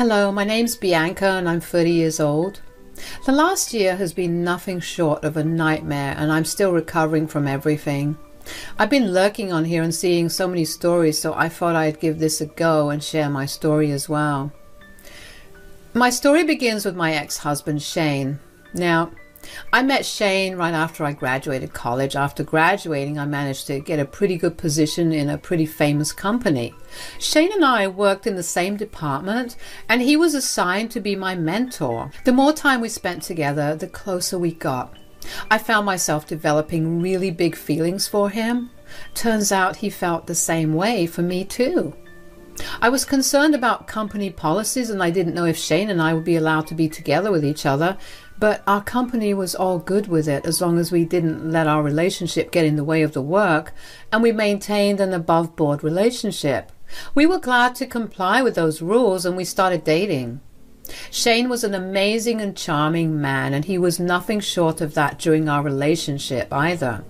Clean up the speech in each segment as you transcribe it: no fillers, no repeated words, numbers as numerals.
Hello, my name's Bianca and I'm 30 years old. The last year has been nothing short of a nightmare and I'm still recovering from everything. I've been lurking on here and seeing so many stories, so I thought I'd give this a go and share my story as well. My story begins with my ex-husband Shane. Now, I met Shane right after I graduated college. After graduating, I managed to get a pretty good position in a pretty famous company. Shane and I worked in the same department, and he was assigned to be my mentor. The more time we spent together, the closer we got. I found myself developing really big feelings for him. Turns out he felt the same way for me too. I was concerned about company policies, and I didn't know if Shane and I would be allowed to be together with each other, but our company was all good with it as long as we didn't let our relationship get in the way of the work, and we maintained an above-board relationship. We were glad to comply with those rules, and we started dating. Shane was an amazing and charming man, and he was nothing short of that during our relationship either.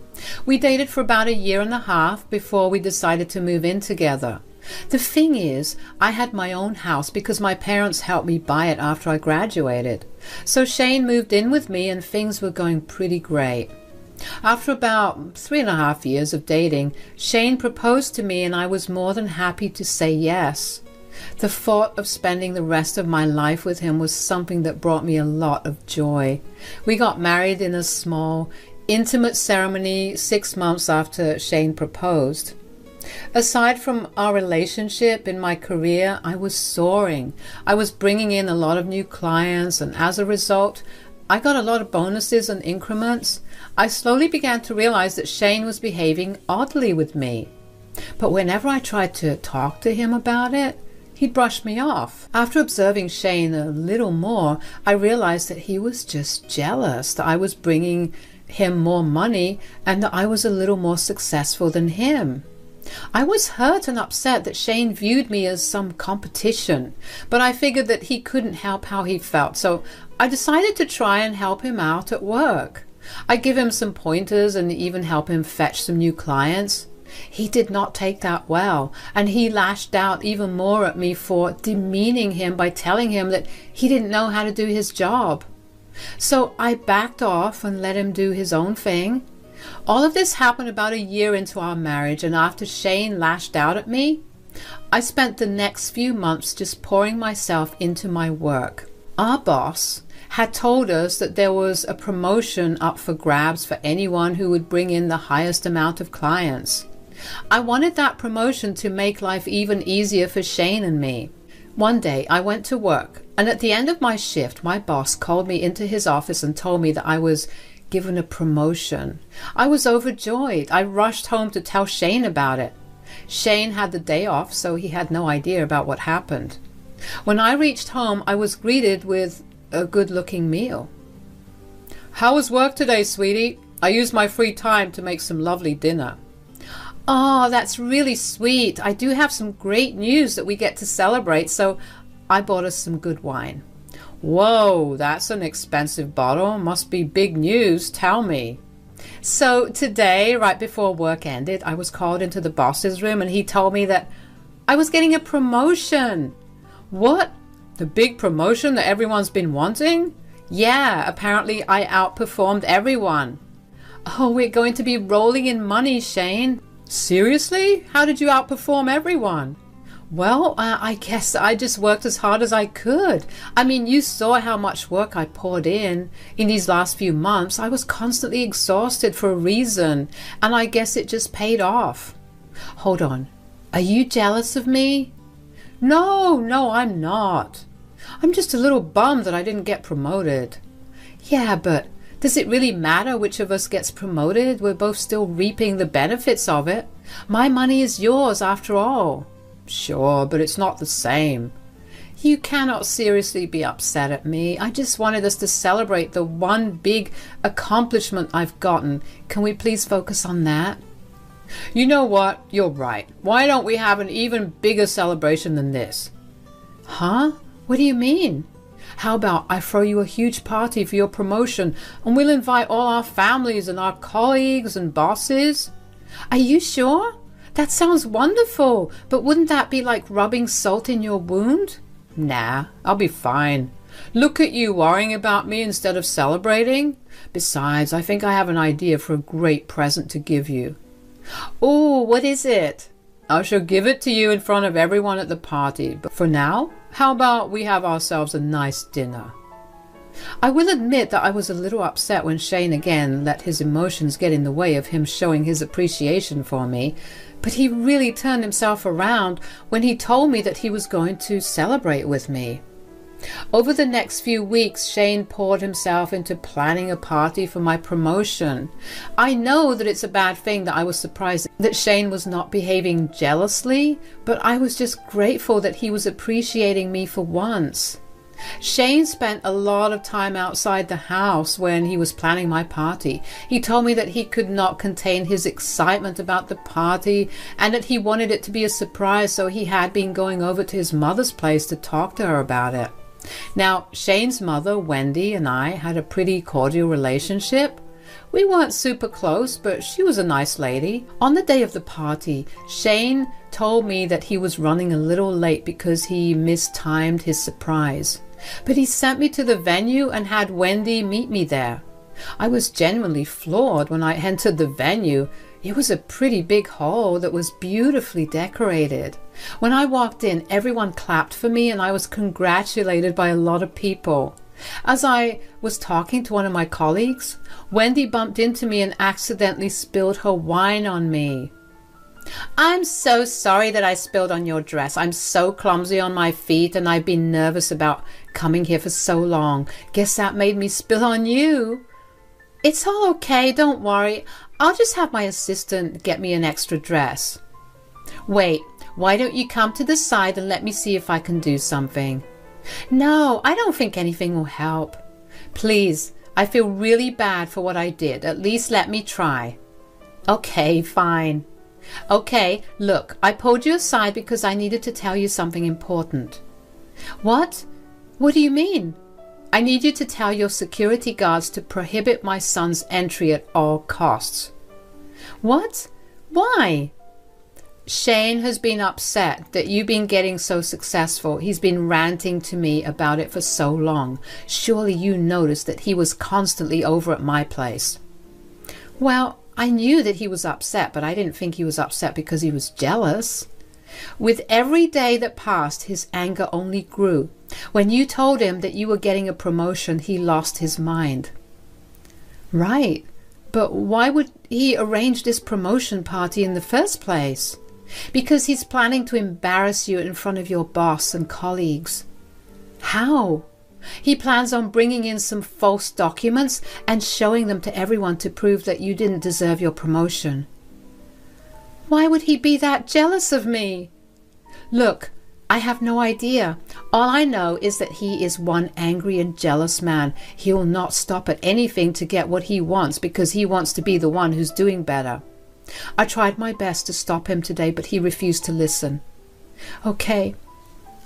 We dated for about a year and a half before we decided to move in together. The thing is, I had my own house because my parents helped me buy it after I graduated. So Shane moved in with me and things were going pretty great. After about 3.5 years of dating, Shane proposed to me and I was more than happy to say yes. The thought of spending the rest of my life with him was something that brought me a lot of joy. We got married in a small, intimate ceremony 6 months after Shane proposed. Aside from our relationship, in my career, I was soaring. I was bringing in a lot of new clients, and as a result, I got a lot of bonuses and increments. I slowly began to realize that Shane was behaving oddly with me. But whenever I tried to talk to him about it, he'd brush me off. After observing Shane a little more, I realized that he was just jealous that I was bringing him more money and that I was a little more successful than him. I was hurt and upset that Shane viewed me as some competition, but I figured that he couldn't help how he felt, so I decided to try and help him out at work. I'd give him some pointers and even help him fetch some new clients. He did not take that well, and he lashed out even more at me for demeaning him by telling him that he didn't know how to do his job. So I backed off and let him do his own thing. All of this happened about a year into our marriage, and after Shane lashed out at me, I spent the next few months just pouring myself into my work. Our boss had told us that there was a promotion up for grabs for anyone who would bring in the highest amount of clients. I wanted that promotion to make life even easier for Shane and me. One day I went to work, and at the end of my shift, my boss called me into his office and told me that I was given a promotion. I was overjoyed. I rushed home to tell Shane about it. Shane had the day off, so he had no idea about what happened. When I reached home, I was greeted with a good-looking meal. "How was work today, sweetie? I used my free time to make some lovely dinner." "Oh, that's really sweet. I do have some great news that we get to celebrate, so I bought us some good wine." "Whoa, that's an expensive bottle. Must be big news. Tell me." So today, right before work ended, I was called into the boss's room and he told me that I was getting a promotion. What? The big promotion that everyone's been wanting? Yeah, apparently I outperformed everyone. "Oh, we're going to be rolling in money, Shane." "Seriously? How did you outperform everyone?" "Well, I guess I just worked as hard as I could. I mean, you saw how much work I poured in these last few months. I was constantly exhausted for a reason, and I guess it just paid off." "Hold on. Are you jealous of me?" No, I'm not. I'm just a little bummed that I didn't get promoted." "Yeah, but does it really matter which of us gets promoted? We're both still reaping the benefits of it. My money is yours after all." "Sure, but it's not the same." "You cannot seriously be upset at me. I just wanted us to celebrate the one big accomplishment I've gotten. Can we please focus on that?" "You know what? You're right. Why don't we have an even bigger celebration than this?" "Huh? What do you mean?" "How about I throw you a huge party for your promotion, and we'll invite all our families and our colleagues and bosses?" "Are you sure? That sounds wonderful, but wouldn't that be like rubbing salt in your wound?" Nah, I'll be fine. Look at you worrying about me instead of celebrating. Besides, I think I have an idea for a great present to give you. Oh, what is it? I shall give it to you in front of everyone at the party. But for now, how about we have ourselves a nice dinner? I will admit that I was a little upset when Shane again let his emotions get in the way of him showing his appreciation for me, but he really turned himself around when he told me that he was going to celebrate with me. Over the next few weeks, Shane poured himself into planning a party for my promotion. I know that it's a bad thing that I was surprised that Shane was not behaving jealously, but I was just grateful that he was appreciating me for once. Shane spent a lot of time outside the house when he was planning my party. He told me that he could not contain his excitement about the party and that he wanted it to be a surprise, so he had been going over to his mother's place to talk to her about it. Now, Shane's mother, Wendy, and I had a pretty cordial relationship. We weren't super close, but she was a nice lady. On the day of the party, Shane told me that he was running a little late because he mistimed his surprise. But he sent me to the venue and had Wendy meet me there. I was genuinely floored when I entered the venue. It was a pretty big hall that was beautifully decorated. When I walked in, everyone clapped for me and I was congratulated by a lot of people. As I was talking to one of my colleagues, Wendy bumped into me and accidentally spilled her wine on me. I'm so sorry that I spilled on your dress. I'm so clumsy on my feet and I've been nervous about coming here for so long. Guess that made me spill on you. It's all okay, don't worry. I'll just have my assistant get me an extra dress. Wait, why don't you come to the side and let me see if I can do something? No, I don't think anything will help. Please, I feel really bad for what I did. At least let me try. Okay, fine. Okay, look, I pulled you aside because I needed to tell you something important. What? What do you mean? I need you to tell your security guards to prohibit my son's entry at all costs. What? Why? Shane has been upset that you've been getting so successful. He's been ranting to me about it for so long. Surely you noticed that he was constantly over at my place. Well, I knew that he was upset, but I didn't think he was upset because he was jealous. With every day that passed, his anger only grew. When you told him that you were getting a promotion, he lost his mind. Right, but why would he arrange this promotion party in the first place? Because he's planning to embarrass you in front of your boss and colleagues. How? He plans on bringing in some false documents and showing them to everyone to prove that you didn't deserve your promotion. Why would he be that jealous of me? Look, I have no idea. All I know is that he is one angry and jealous man. He will not stop at anything to get what he wants because he wants to be the one who's doing better. I tried my best to stop him today, but he refused to listen. Okay,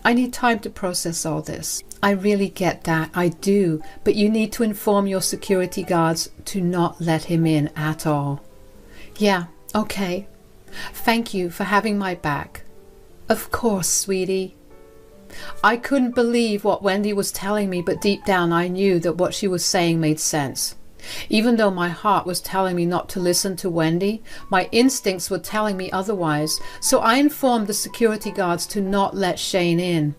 I need time to process all this. I really get that, I do, but you need to inform your security guards to not let him in at all. Yeah, okay. Thank you for having my back. Of course, sweetie. I couldn't believe what Wendy was telling me, but deep down I knew that what she was saying made sense. Even though my heart was telling me not to listen to Wendy, my instincts were telling me otherwise, so I informed the security guards to not let Shane in.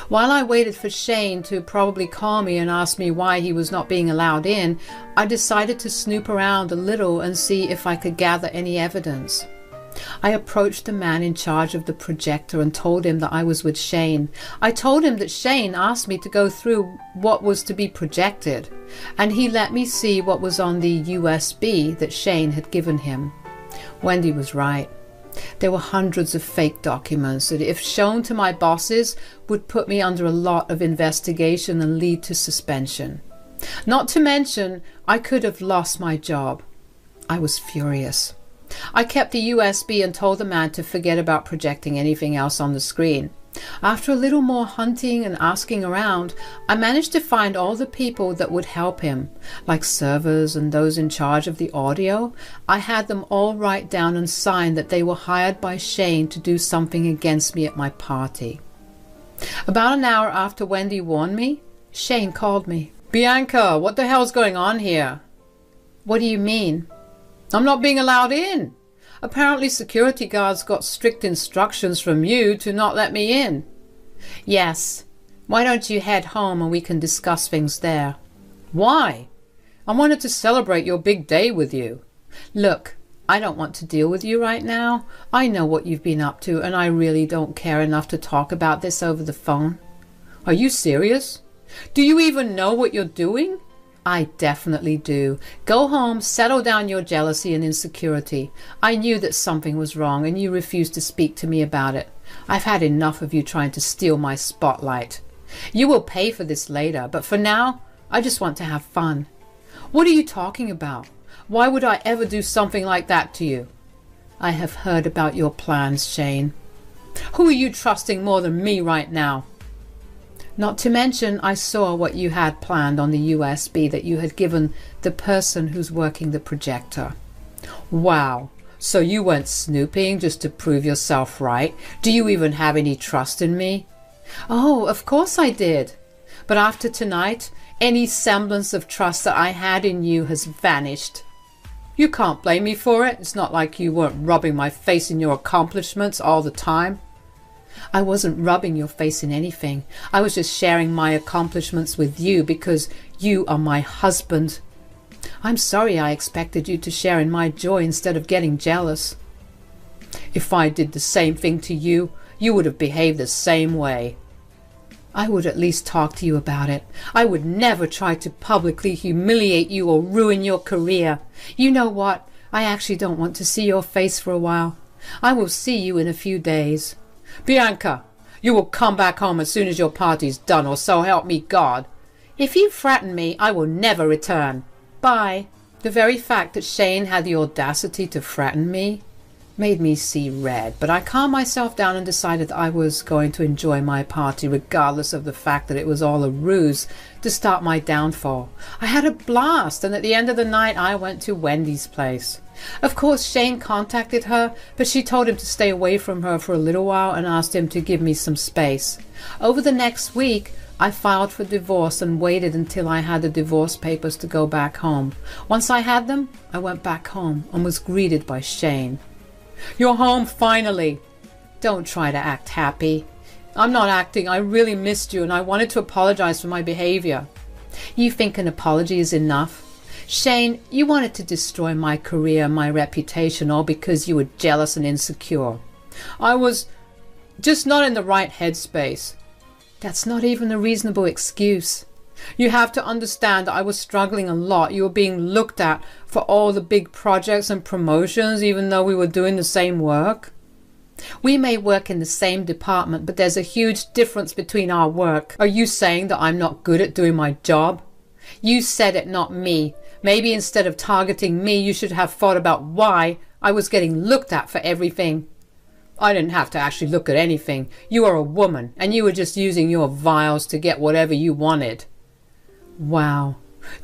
While I waited for Shane to probably call me and ask me why he was not being allowed in, I decided to snoop around a little and see if I could gather any evidence. I approached the man in charge of the projector and told him that I was with Shane. I told him that Shane asked me to go through what was to be projected, and he let me see what was on the USB that Shane had given him. Wendy was right. There were hundreds of fake documents that, if shown to my bosses, would put me under a lot of investigation and lead to suspension. Not to mention, I could have lost my job. I was furious. I kept the USB and told the man to forget about projecting anything else on the screen. After a little more hunting and asking around, I managed to find all the people that would help him, like servers and those in charge of the audio. I had them all write down and sign that they were hired by Shane to do something against me at my party. About an hour after Wendy warned me, Shane called me. Bianca, what the hell's going on here? What do you mean? I'm not being allowed in. Apparently security guards got strict instructions from you to not let me in. Yes. Why don't you head home and we can discuss things there? Why? I wanted to celebrate your big day with you. Look, I don't want to deal with you right now. I know what you've been up to and I really don't care enough to talk about this over the phone. Are you serious? Do you even know what you're doing? I definitely do. Go home, settle down your jealousy and insecurity. I knew that something was wrong and you refused to speak to me about it. I've had enough of you trying to steal my spotlight. You will pay for this later, but for now, I just want to have fun. What are you talking about? Why would I ever do something like that to you? I have heard about your plans, Shane. Who are you trusting more than me right now? Not to mention, I saw what you had planned on the USB that you had given the person who's working the projector. Wow, so you went snooping just to prove yourself right? Do you even have any trust in me? Oh, of course I did. But after tonight, any semblance of trust that I had in you has vanished. You can't blame me for it. It's not like you weren't rubbing my face in your accomplishments all the time. I wasn't rubbing your face in anything. I was just sharing my accomplishments with you because you are my husband. I'm sorry I expected you to share in my joy instead of getting jealous. If I did the same thing to you, you would have behaved the same way. I would at least talk to you about it. I would never try to publicly humiliate you or ruin your career. You know what? I actually don't want to see your face for a while. I will see you in a few days. Bianca, you will come back home as soon as your party's done, or so help me God. If you threaten me, I will never return. Bye. The very fact that Shane had the audacity to threaten me made me see red, but I calmed myself down and decided that I was going to enjoy my party regardless of the fact that it was all a ruse to start my downfall. I had a blast, and at the end of the night I went to Wendy's place. Of course Shane contacted her, but she told him to stay away from her for a little while and asked him to give me some space. Over the next week I filed for divorce and waited until I had the divorce papers to go back home. Once I had them, I went back home and was greeted by Shane. You're home finally. Don't try to act happy. I'm not acting. I really missed you and I wanted to apologize for my behavior. You think an apology is enough? Shane, you wanted to destroy my career and my reputation all because you were jealous and insecure. I was just not in the right headspace. That's not even a reasonable excuse. You have to understand that I was struggling a lot. You were being looked at for all the big projects and promotions, even though we were doing the same work. We may work in the same department, but there's a huge difference between our work. Are you saying that I'm not good at doing my job? You said it, not me. Maybe instead of targeting me, you should have thought about why I was getting looked at for everything. I didn't have to actually look at anything. You are a woman, and you were just using your vials to get whatever you wanted. Wow.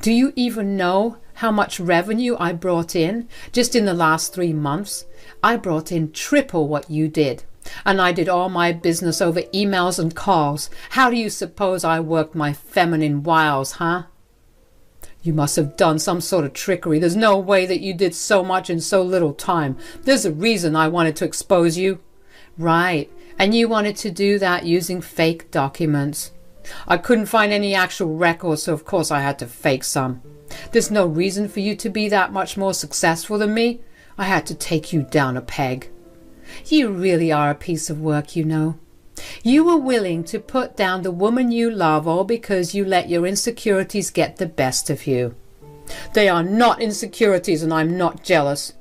Do you even know how much revenue I brought in just in the last 3 months? I brought in triple what you did. And I did all my business over emails and calls. How do you suppose I worked my feminine wiles, huh? You must have done some sort of trickery. There's no way that you did so much in so little time. There's a reason I wanted to expose you. Right. And you wanted to do that using fake documents. I couldn't find any actual records, so of course I had to fake some. There's no reason for you to be that much more successful than me. I had to take you down a peg. You really are a piece of work, you know. You were willing to put down the woman you love all because you let your insecurities get the best of you. They are not insecurities, and I'm not jealous.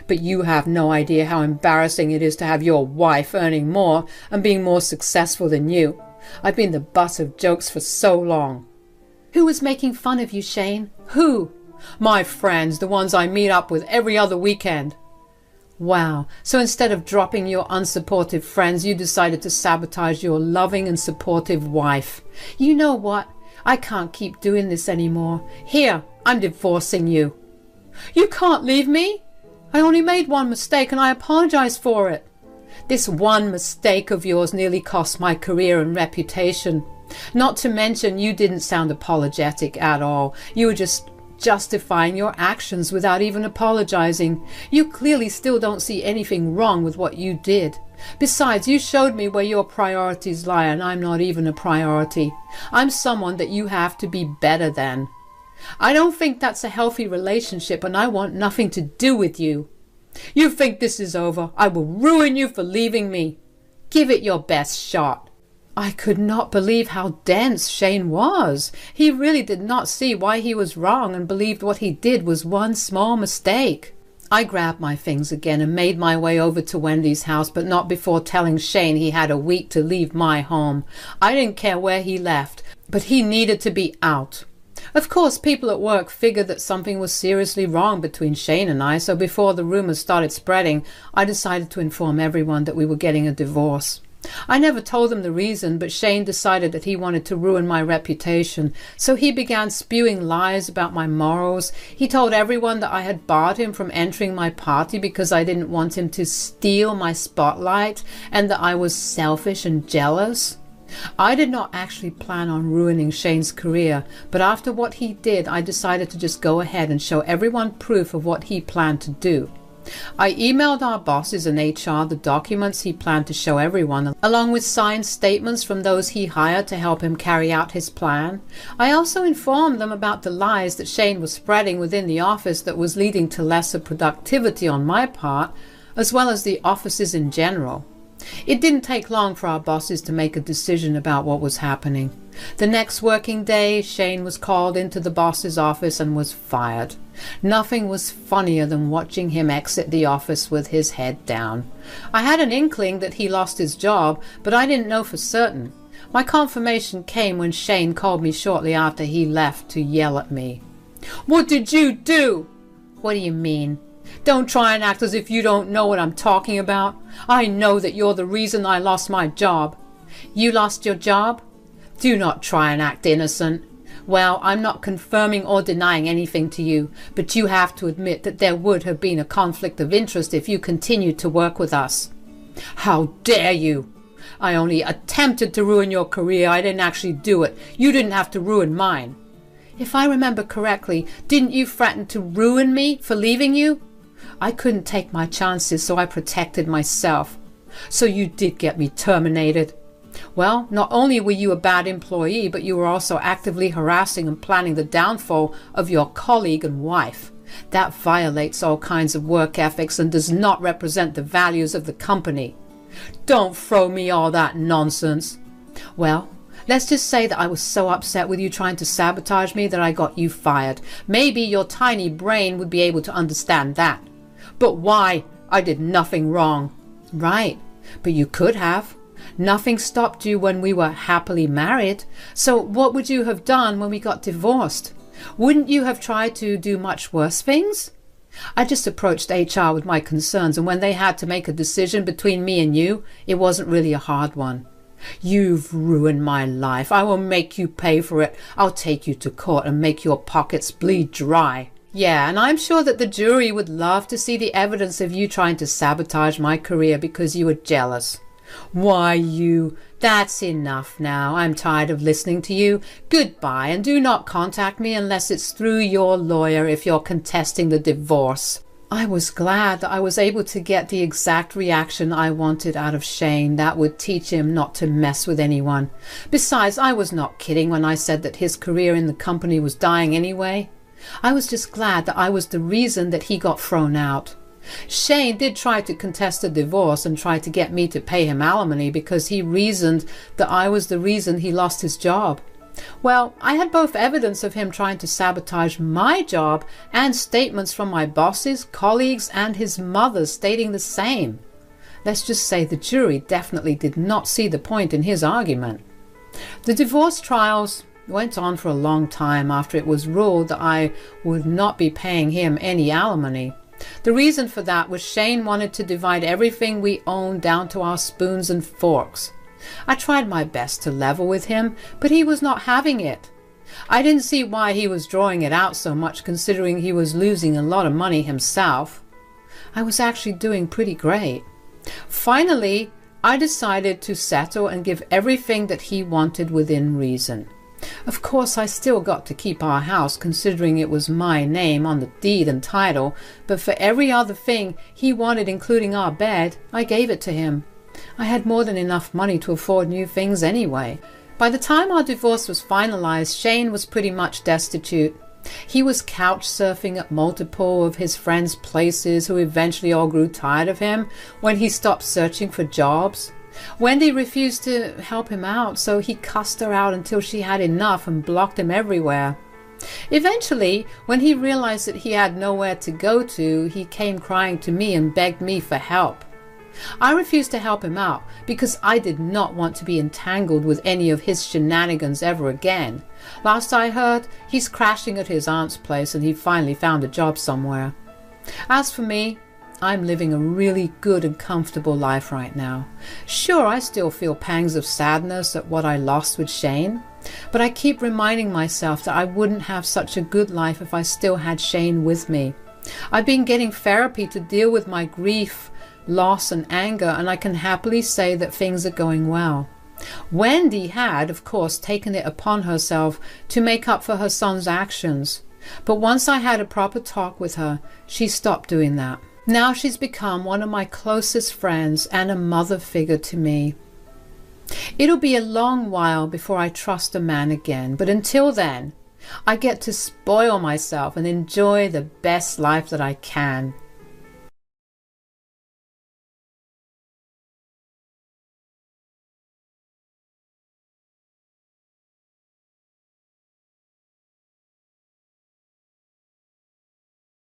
But you have no idea how embarrassing it is to have your wife earning more and being more successful than you. I've been the butt of jokes for so long. Who was making fun of you, Shane? Who? My friends, the ones I meet up with every other weekend. Wow, so instead of dropping your unsupportive friends, you decided to sabotage your loving and supportive wife. You know what? I can't keep doing this anymore. Here, I'm divorcing you. You can't leave me. I only made one mistake and I apologize for it. This one mistake of yours nearly cost my career and reputation. Not to mention, you didn't sound apologetic at all. You were just justifying your actions without even apologizing. You clearly still don't see anything wrong with what you did. Besides, you showed me where your priorities lie, and I'm not even a priority. I'm someone that you have to be better than. I don't think that's a healthy relationship, and I want nothing to do with you. You think this is over? I will ruin you for leaving me. Give it your best shot. I could not believe how dense Shane was. He really did not see why he was wrong and believed what he did was one small mistake. I grabbed my things again and made my way over to Wendy's house, but not before telling Shane he had a week to leave my home. I didn't care where he left, but he needed to be out. Of course, people at work figured that something was seriously wrong between Shane and I, so before the rumors started spreading, I decided to inform everyone that we were getting a divorce. I never told them the reason, but Shane decided that he wanted to ruin my reputation, so he began spewing lies about my morals. He told everyone that I had barred him from entering my party because I didn't want him to steal my spotlight and that I was selfish and jealous. I did not actually plan on ruining Shane's career, but after what he did, I decided to just go ahead and show everyone proof of what he planned to do. I emailed our bosses in HR the documents he planned to show everyone, along with signed statements from those he hired to help him carry out his plan. I also informed them about the lies that Shane was spreading within the office that was leading to lesser productivity on my part, as well as the offices in general. It didn't take long for our bosses to make a decision about what was happening. The next working day, Shane was called into the boss's office and was fired. Nothing was funnier than watching him exit the office with his head down. I had an inkling that he lost his job, but I didn't know for certain. My confirmation came when Shane called me shortly after he left to yell at me. "What did you do?" "What do you mean?" "Don't try and act as if you don't know what I'm talking about. I know that you're the reason I lost my job." "You lost your job?" "Do not try and act innocent." "Well, I'm not confirming or denying anything to you, but you have to admit that there would have been a conflict of interest if you continued to work with us." "How dare you! I only attempted to ruin your career. I didn't actually do it. You didn't have to ruin mine." "If I remember correctly, didn't you threaten to ruin me for leaving you?" "I couldn't take my chances, so I protected myself." "So you did get me terminated." "Well, not only were you a bad employee, but you were also actively harassing and planning the downfall of your colleague and wife. That violates all kinds of work ethics and does not represent the values of the company." "Don't throw me all that nonsense." "Well, let's just say that I was so upset with you trying to sabotage me that I got you fired. Maybe your tiny brain would be able to understand that." "But why? I did nothing wrong." "Right, but you could have. Nothing stopped you when we were happily married. So what would you have done when we got divorced? Wouldn't you have tried to do much worse things?" I just approached HR with my concerns, and when they had to make a decision between me and you, it wasn't really a hard one. "You've ruined my life. I will make you pay for it. I'll take you to court and make your pockets bleed dry." "Yeah, and I'm sure that the jury would love to see the evidence of you trying to sabotage my career because you were jealous." "Why, you... That's enough now. I'm tired of listening to you. Goodbye, and do not contact me unless it's through your lawyer if you're contesting the divorce." I was glad that I was able to get the exact reaction I wanted out of Shane that would teach him not to mess with anyone. Besides, I was not kidding when I said that his career in the company was dying anyway. I was just glad that I was the reason that he got thrown out. Shane did try to contest a divorce and try to get me to pay him alimony because he reasoned that I was the reason he lost his job. Well, I had both evidence of him trying to sabotage my job and statements from my bosses, colleagues, and his mother stating the same. Let's just say the jury definitely did not see the point in his argument. The divorce trials went on for a long time after it was ruled that I would not be paying him any alimony. The reason for that was Shane wanted to divide everything we owned down to our spoons and forks. I tried my best to level with him, but he was not having it. I didn't see why he was drawing it out so much considering he was losing a lot of money himself. I was actually doing pretty great. Finally, I decided to settle and give everything that he wanted within reason. Of course, I still got to keep our house, considering it was my name on the deed and title, but for every other thing he wanted, including our bed, I gave it to him. I had more than enough money to afford new things anyway. By the time our divorce was finalized, Shane was pretty much destitute. He was couch surfing at multiple of his friends' places who eventually all grew tired of him when he stopped searching for jobs. Wendy refused to help him out, so he cussed her out until she had enough and blocked him everywhere. Eventually, when he realized that he had nowhere to go to, he came crying to me and begged me for help. I refused to help him out because I did not want to be entangled with any of his shenanigans ever again. Last I heard, he's crashing at his aunt's place and he finally found a job somewhere. As for me, I'm living a really good and comfortable life right now. Sure, I still feel pangs of sadness at what I lost with Shane, but I keep reminding myself that I wouldn't have such a good life if I still had Shane with me. I've been getting therapy to deal with my grief, loss and anger, and I can happily say that things are going well. Wendy had, of course, taken it upon herself to make up for her son's actions, but once I had a proper talk with her, she stopped doing that. Now she's become one of my closest friends and a mother figure to me. It'll be a long while before I trust a man again, but until then, I get to spoil myself and enjoy the best life that I can.